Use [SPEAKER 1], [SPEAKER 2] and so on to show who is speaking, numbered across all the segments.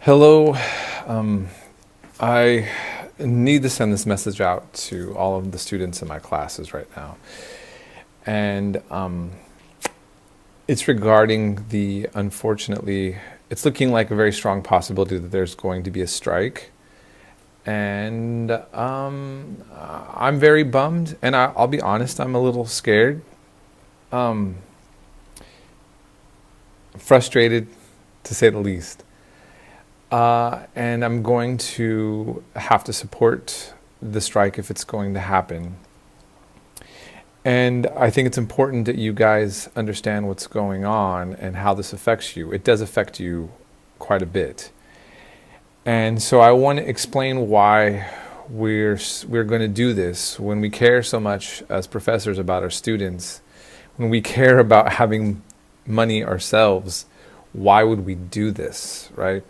[SPEAKER 1] Hello. I need to send this message out to all of the students in my classes right now. And it's regarding unfortunately, it's looking like a very strong possibility that there's going to be a strike. And I'm very bummed, and I'll be honest, I'm a little scared. Frustrated, to say the least. And I'm going to have to support the strike if it's going to happen. And I think it's important that you guys understand what's going on and how this affects you. It does affect you quite a bit. And so I want to explain why we're going to do this when we care so much as professors about our students, when we care about having money ourselves. Why would we do this, right?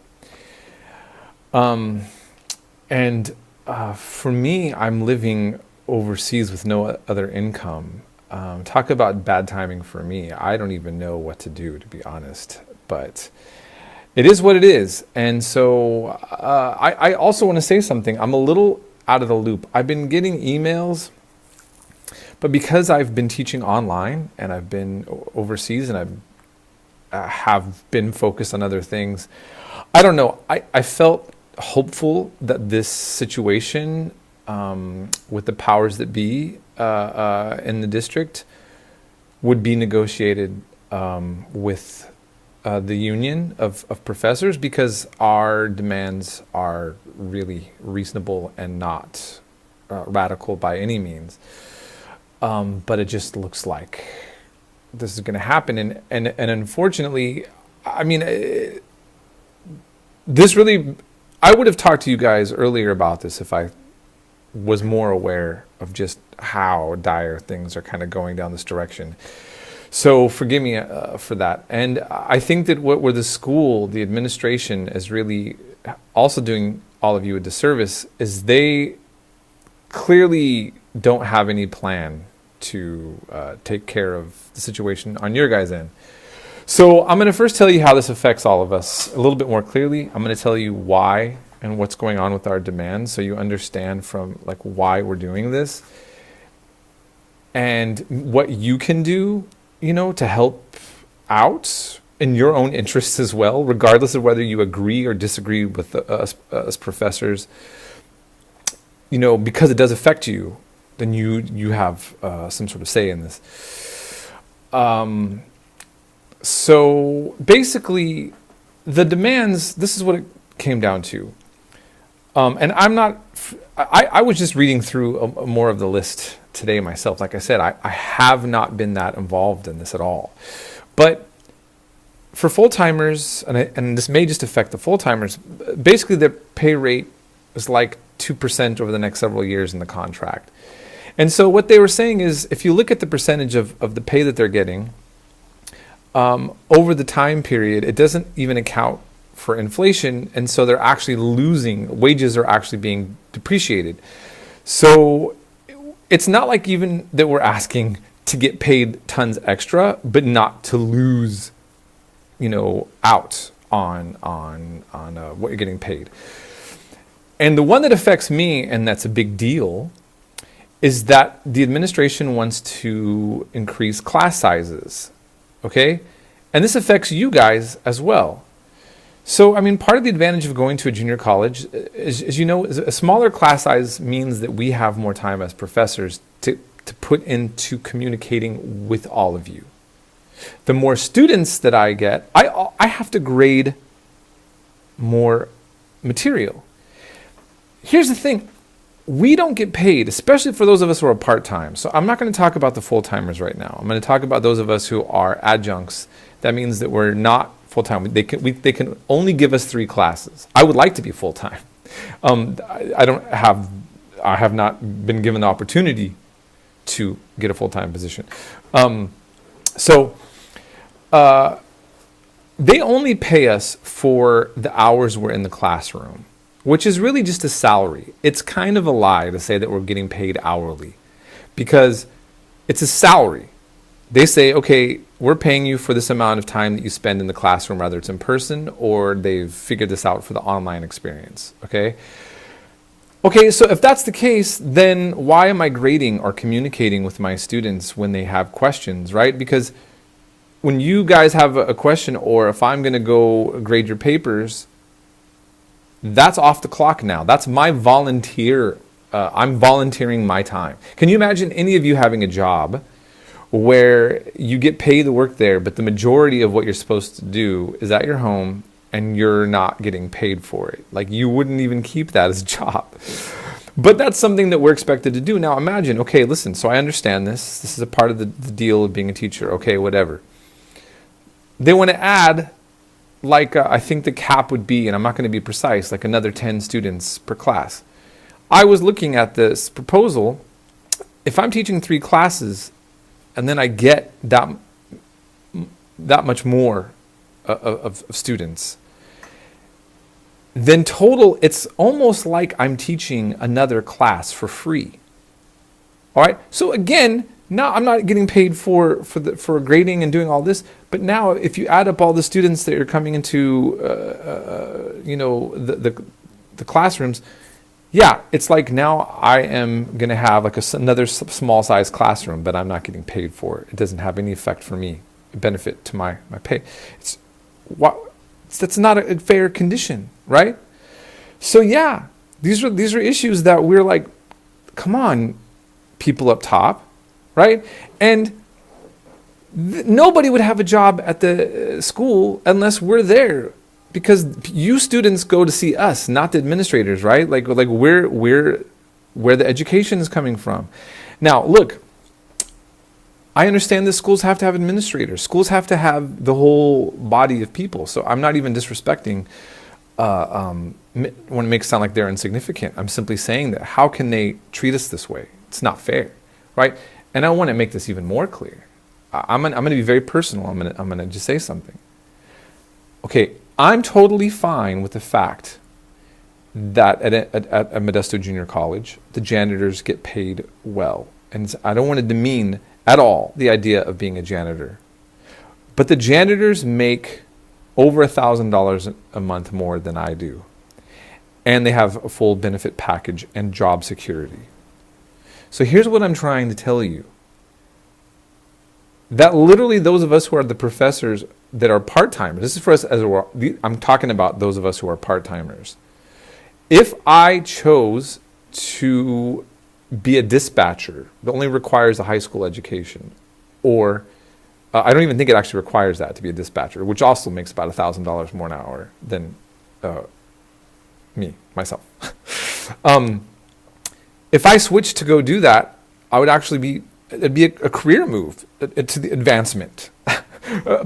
[SPEAKER 1] For me, I'm living overseas with no other income. Talk about bad timing for me. I don't even know what to do, to be honest. But it is what it is. And so I also want to say something. I'm a little out of the loop. I've been getting emails, but because I've been teaching online and I've been overseas and I have been focused on other things, I don't know. I felt hopeful that this situation with the powers that be in the district would be negotiated with the union of professors, because our demands are really reasonable and not radical by any means. But it just looks like this is going to happen. And unfortunately, I mean, this really... I would have talked to you guys earlier about this if I was more aware of just how dire things are kind of going down this direction. So forgive me for that. And I think that where the school, the administration, is really also doing all of you a disservice is they clearly don't have any plan to take care of the situation on your guys' end. So I'm going to first tell you how this affects all of us a little bit more clearly. I'm going to tell you why and what's going on with our demands, so you understand from like why we're doing this and what you can do, to help out in your own interests as well, regardless of whether you agree or disagree with us professors. Because it does affect you, then you have some sort of say in this. So basically, the demands, this is what it came down to. And I was just reading through more of the list today myself. Like I said, I have not been that involved in this at all. But for full-timers, and this may just affect the full-timers, basically their pay rate is like 2% over the next several years in the contract. And so what they were saying is, if you look at the percentage of the pay that they're getting, over the time period, it doesn't even account for inflation, and so they're actually losing. Wages are actually being depreciated. So it's not like even that we're asking to get paid tons extra, but not to lose, out on what you're getting paid. And the one that affects me, and that's a big deal, is that the administration wants to increase class sizes. Okay? And this affects you guys as well. So, I mean, part of the advantage of going to a junior college is a smaller class size means that we have more time as professors to put into communicating with all of you. The more students that I get, I have to grade more material. Here's the thing. We don't get paid, especially for those of us who are part-time. So I'm not going to talk about the full-timers right now. I'm going to talk about those of us who are adjuncts. That means that we're not full-time. They can only give us 3 classes. I would like to be full-time. I have not been given the opportunity to get a full-time position. They only pay us for the hours we're in the classroom, which is really just a salary. It's kind of a lie to say that we're getting paid hourly, because it's a salary. They say, okay, we're paying you for this amount of time that you spend in the classroom, whether it's in person or they've figured this out for the online experience, okay? Okay, so if that's the case, then why am I grading or communicating with my students when they have questions, right? Because when you guys have a question, or if I'm going to go grade your papers, that's off the clock now. That's my volunteer. I'm volunteering my time. Can you imagine any of you having a job where you get paid to work there, but the majority of what you're supposed to do is at your home and you're not getting paid for it? Like, you wouldn't even keep that as a job. But that's something that we're expected to do. Now imagine, okay, listen, so I understand this. This is a part of the deal of being a teacher. Okay, whatever. They want to add, like, I think the cap would be, and I'm not going to be precise, like another 10 students per class. I was looking at this proposal. If I'm teaching 3 classes and then I get that much more of students, then total, it's almost like I'm teaching another class for free. All right. So again, now I'm not getting paid for grading and doing all this, but now if you add up all the students that are coming into the classrooms, yeah, it's like now I am going to have like another small size classroom, but I'm not getting paid for it. It doesn't have any effect for me, benefit to my pay. That's not a fair condition, right? So yeah, these are issues that we're like, come on, people up top, right? And nobody would have a job at the school unless we're there, because you students go to see us, not the administrators, right? Like where the education is coming from. Now, look, I understand that schools have to have administrators. Schools have to have the whole body of people. So I'm not even disrespecting when it makes it sound like they're insignificant. I'm simply saying that how can they treat us this way? It's not fair, right? And I want to make this even more clear. I'm going to be very personal. I'm going to just say something. Okay, I'm totally fine with the fact that at Modesto Junior College, the janitors get paid well. And I don't want to demean at all the idea of being a janitor. But the janitors make over $1,000 a month more than I do. And they have a full benefit package and job security. So here's what I'm trying to tell you. That literally those of us who are the professors that are part-timers, this is for us I'm talking about those of us who are part-timers. If I chose to be a dispatcher that only requires a high school education, or I don't even think it actually requires that to be a dispatcher, which also makes about $1,000 more an hour than myself. If I switched to go do that, I would actually it'd be a career move to the advancement,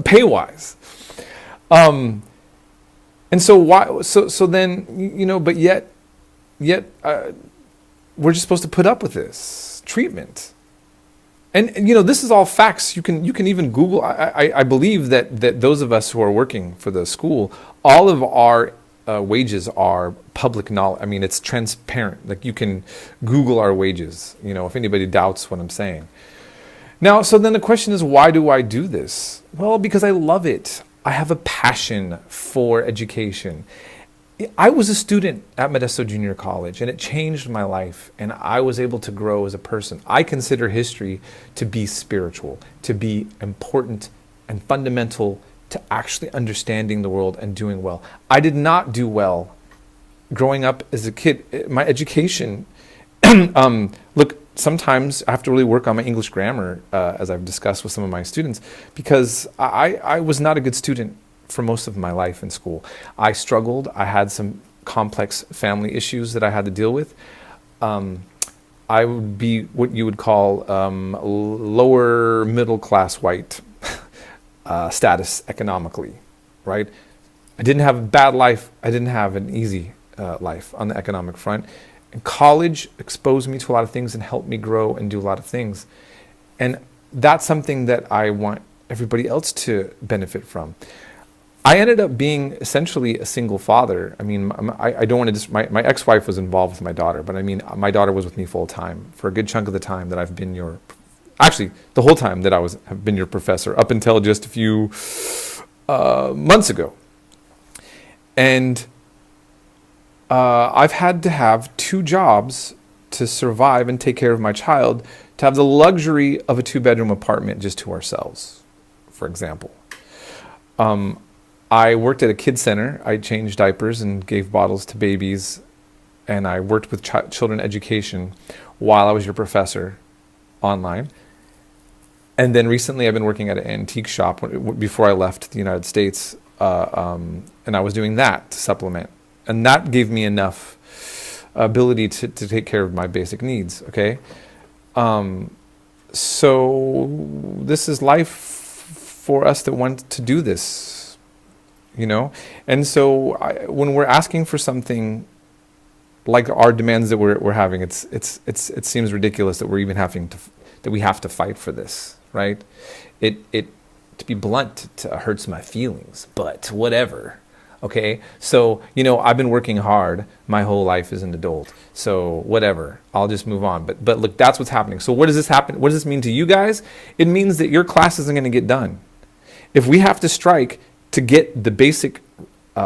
[SPEAKER 1] pay-wise. And so why? So then but yet we're just supposed to put up with this treatment. And this is all facts. You can even Google. I believe that those of us who are working for the school, all of our wages are public knowledge. I mean, it's transparent. Like, you can Google our wages, if anybody doubts what I'm saying. Now, so then the question is, why do I do this? Well, because I love it. I have a passion for education. I was a student at Modesto Junior College, and it changed my life, and I was able to grow as a person. I consider history to be spiritual, to be important and fundamental to actually understanding the world and doing well. I did not do well growing up as a kid. My education, look, sometimes I have to really work on my English grammar, as I've discussed with some of my students, because I was not a good student for most of my life in school. I struggled. I had some complex family issues that I had to deal with. I would be what you would call lower middle class white status economically, right? I didn't have a bad life. I didn't have an easy life on the economic front. And college exposed me to a lot of things and helped me grow and do a lot of things. And that's something that I want everybody else to benefit from. I ended up being essentially a single father. I mean, I don't want to my ex-wife was involved with my daughter, but I mean, my daughter was with me full time for a good chunk of the time that I've been your Actually, the whole time that have been your professor, up until just a few months ago. And I've had to have 2 jobs to survive and take care of my child, to have the luxury of a 2-bedroom apartment just to ourselves, for example. I worked at a kids center. I changed diapers and gave bottles to babies, and I worked with children education while I was your professor online. And then recently I've been working at an antique shop before I left the United States, and I was doing that to supplement. And that gave me enough ability to take care of my basic needs, okay? So this is life for us that want to do this, you know? And so when we're asking for something like our demands that we're having, it seems ridiculous that we're even that we have to fight for this, right? To be blunt, it hurts my feelings, but whatever. Okay, so, you know, I've been working hard my whole life as an adult, so whatever, I'll just move on. But look, that's what's happening. So what does this happen? What does this mean to you guys? It means that your class isn't going to get done. If we have to strike to get the basic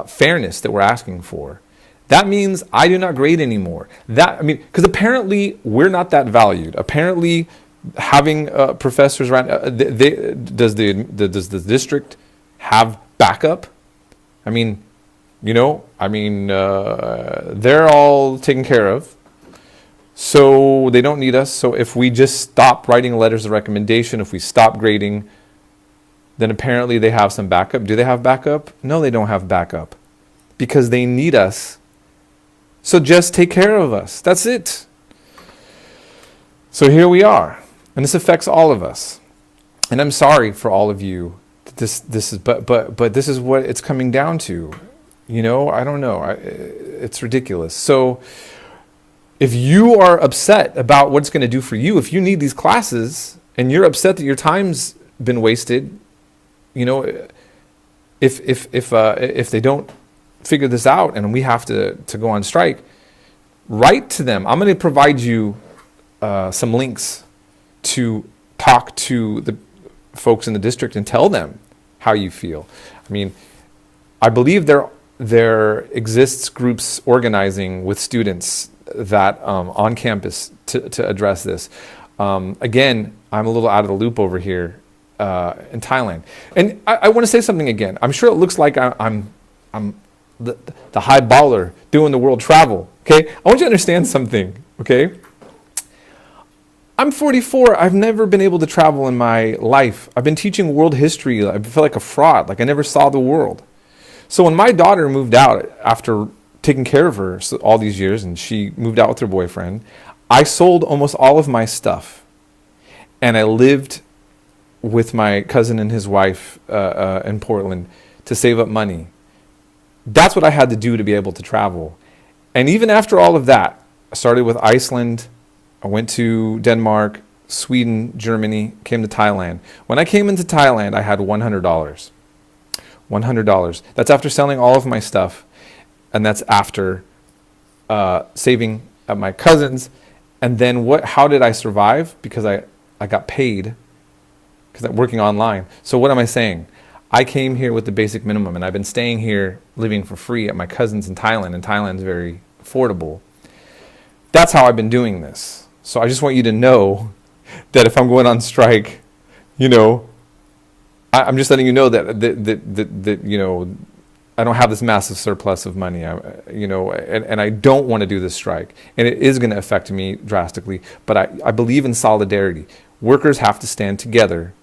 [SPEAKER 1] fairness that we're asking for, that means I do not grade anymore. Because apparently we're not that valued. Apparently having professors around, does the district have backup? I mean, you know, they're all taken care of, so they don't need us. So if we just stop writing letters of recommendation, if we stop grading, then apparently they have some backup. Do they have backup? No, they don't have backup, because they need us. So just take care of us. That's it. So here we are, and this affects all of us. And I'm sorry for all of you. This is but this is what it's coming down to, you know. I don't know. It's ridiculous. So if you are upset about what it's going to do for you, if you need these classes and you're upset that your time's been wasted, you know, if they don't figure this out and we have to go on strike, write to them. I'm going to provide you some links to talk to the folks in the district and tell them how you feel. I mean, I believe there exists groups organizing with students that on campus to address this. Again, I'm a little out of the loop over here in Thailand, and I want to say something again. I'm sure it looks like I'm the high baller doing the world travel. Okay, I want you to understand something. Okay. I'm 44. I've never been able to travel in my life. I've been teaching world history. I feel like a fraud, like I never saw the world. So when my daughter moved out after taking care of her all these years, and she moved out with her boyfriend, I sold almost all of my stuff. And I lived with my cousin and his wife in Portland to save up money. That's what I had to do to be able to travel. And even after all of that, I started with Iceland. I went to Denmark, Sweden, Germany, came to Thailand. When I came into Thailand, I had $100. $100. That's after selling all of my stuff, and that's after saving at my cousin's. And then how did I survive? Because I got paid, because I'm working online. So what am I saying? I came here with the basic minimum, and I've been staying here living for free at my cousin's in Thailand, and Thailand's very affordable. That's how I've been doing this. So I just want you to know that if I'm going on strike, you know, I'm just letting you know that you know, I don't have this massive surplus of money, you know, and I don't want to do this strike. And it is going to affect me drastically, but I believe in solidarity. Workers have to stand together,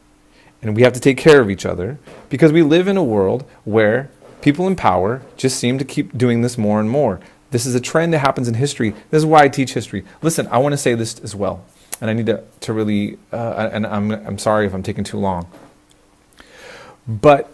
[SPEAKER 1] and we have to take care of each other, because we live in a world where people in power just seem to keep doing this more and more. This is a trend that happens in history. This is why I teach history. Listen, I want to say this as well, and I need to really, and I'm sorry if I'm taking too long. But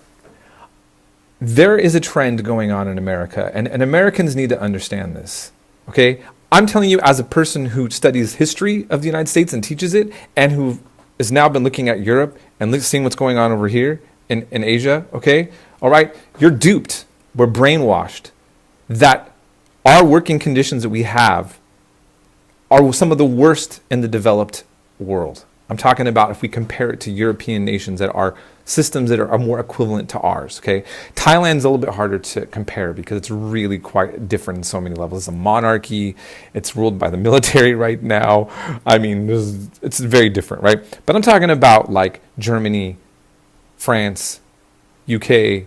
[SPEAKER 1] there is a trend going on in America, and Americans need to understand this, okay? I'm telling you as a person who studies history of the United States and teaches it, and who has now been looking at Europe and seeing what's going on over here in Asia, okay? All right, you're duped. We're brainwashed that our working conditions that we have are some of the worst in the developed world. I'm talking about if we compare it to European nations that are systems that are more equivalent to ours, okay? Thailand's a little bit harder to compare because it's really quite different in so many levels. It's a monarchy. It's ruled by the military right now. I mean, it's very different, right? But I'm talking about like Germany, France, UK,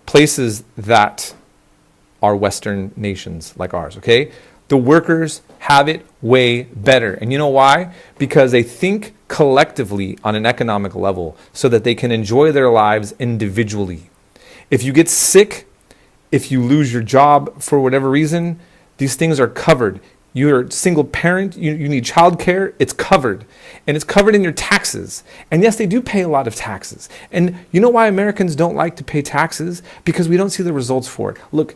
[SPEAKER 1] places that are Western nations like ours, okay? The workers have it way better. And you know why? Because they think collectively on an economic level so that they can enjoy their lives individually. If you get sick, if you lose your job for whatever reason, these things are covered. You're a single parent, you need childcare, it's covered. And it's covered in your taxes. And yes, they do pay a lot of taxes. And you know why Americans don't like to pay taxes? Because we don't see the results for it. Look,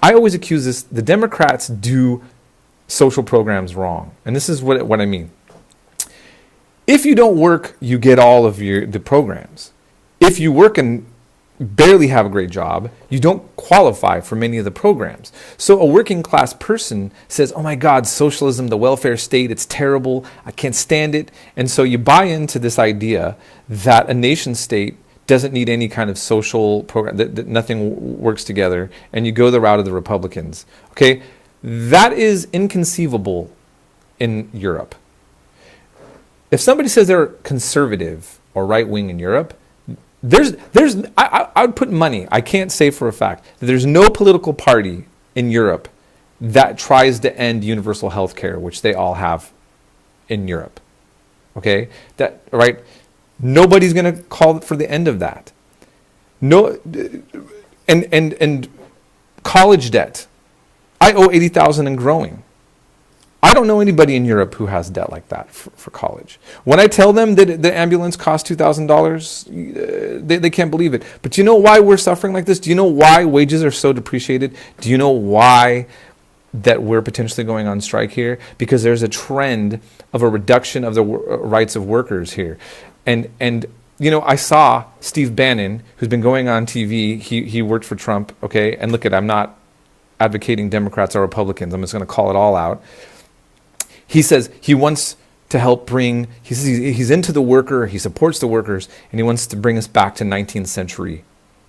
[SPEAKER 1] I always accuse this, the Democrats do social programs wrong. And this is what I mean. If you don't work, you get all of the programs. If you work and barely have a great job, you don't qualify for many of the programs. So a working class person says, oh my God, socialism, the welfare state, it's terrible. I can't stand it. And so you buy into this idea that a nation state doesn't need any kind of social program, that nothing works together, and you go the route of the Republicans. Okay, that is inconceivable in Europe. If somebody says they're conservative or right-wing in Europe, I would put money, I can't say for a fact, that there's no political party in Europe that tries to end universal health care, which they all have in Europe. Okay, that right? Nobody's going to call for the end of that. No, and college debt. I owe $80,000 and growing. I don't know anybody in Europe who has debt like that for college. When I tell them that the ambulance costs $2,000, they can't believe it. But do you know why we're suffering like this? Do you know why wages are so depreciated? Do you know why that we're potentially going on strike here? Because there's a trend of a reduction of the rights of workers here. And I saw Steve Bannon, who's been going on TV. He worked for Trump, okay? And look I'm not advocating Democrats or Republicans. I'm just going to call it all out. He says he wants to help he's into the worker, he supports the workers, and he wants to bring us back to 19th century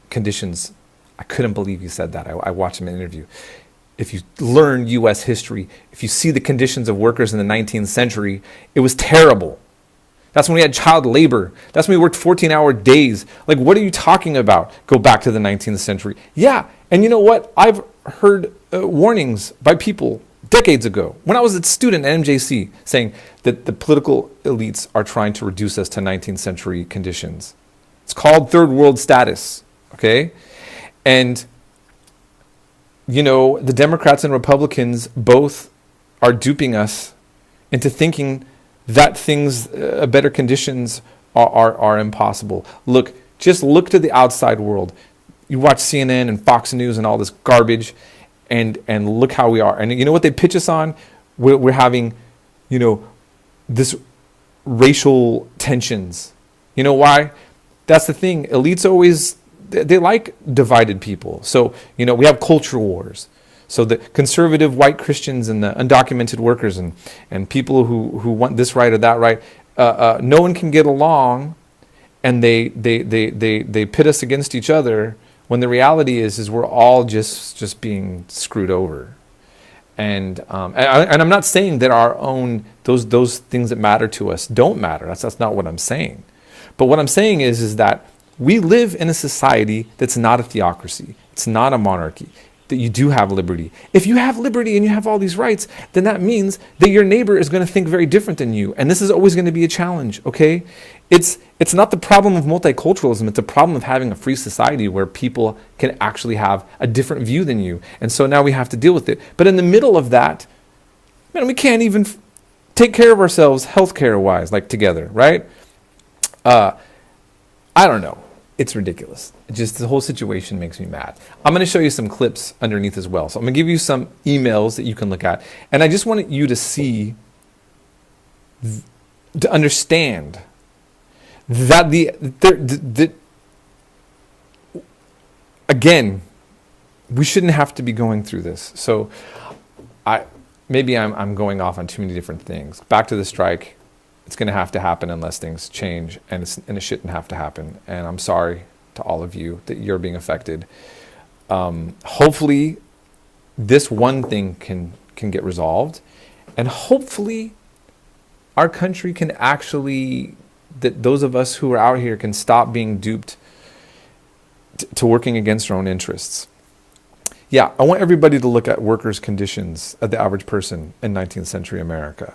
[SPEAKER 1] conditions. I couldn't believe he said that. I watched him in an interview. If you learn U.S. history, if you see the conditions of workers in the 19th century, it was terrible. That's when we had child labor. That's when we worked 14-hour days. Like, what are you talking about? Go back to the 19th century. Yeah, and you know what? I've heard warnings by people decades ago, when I was a student at MJC, saying that the political elites are trying to reduce us to 19th century conditions. It's called third world status, okay? And, the Democrats and Republicans both are duping us into thinking that better conditions are impossible. Just look to the outside world. You watch CNN and Fox News and all this garbage, and look how we are. And you know what they pitch us on? We're having, this racial tensions. You know why? That's the thing. Elites always, they like divided people. So, we have culture wars. So the conservative white Christians and the undocumented workers and people who want this right or that right, no one can get along, and they pit us against each other, when the reality is we're all just being screwed over. And I'm not saying that our own those things that matter to us don't matter. That's not what I'm saying. But what I'm saying is that we live in a society that's not a theocracy. It's not a monarchy. That you do have liberty. If you have liberty and you have all these rights, then that means that your neighbor is going to think very different than you. And this is always going to be a challenge, okay? It's not the problem of multiculturalism. It's a problem of having a free society where people can actually have a different view than you. And so now we have to deal with it. But in the middle of that, we can't even take care of ourselves healthcare-wise, like together, right? I don't know. It's ridiculous. Just the whole situation makes me mad. I'm going to show you some clips underneath as well. So I'm going to give you some emails that you can look at. And I just wanted you to see, to understand that again, we shouldn't have to be going through this. So maybe I'm going off on too many different things. Back to the strike. it's going to have to happen unless things change, and it shouldn't have to happen. And I'm sorry to all of you that you're being affected. Hopefully, this one thing can get resolved, and hopefully, our country can actually, that those of us who are out here can stop being duped to working against our own interests. Yeah, I want everybody to look at workers' conditions of the average person in 19th century America.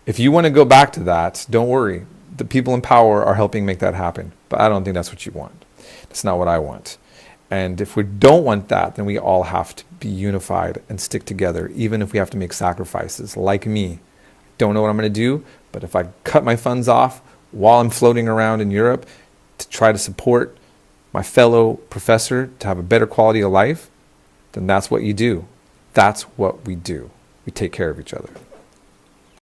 [SPEAKER 1] If you want to go back to that, don't worry. The people in power are helping make that happen. But I don't think that's what you want. That's not what I want. And if we don't want that, then we all have to be unified and stick together, even if we have to make sacrifices. Like me, don't know what I'm going to do, but if I cut my funds off while I'm floating around in Europe to try to support my fellow professor to have a better quality of life, then that's what you do. That's what we do. We take care of each other.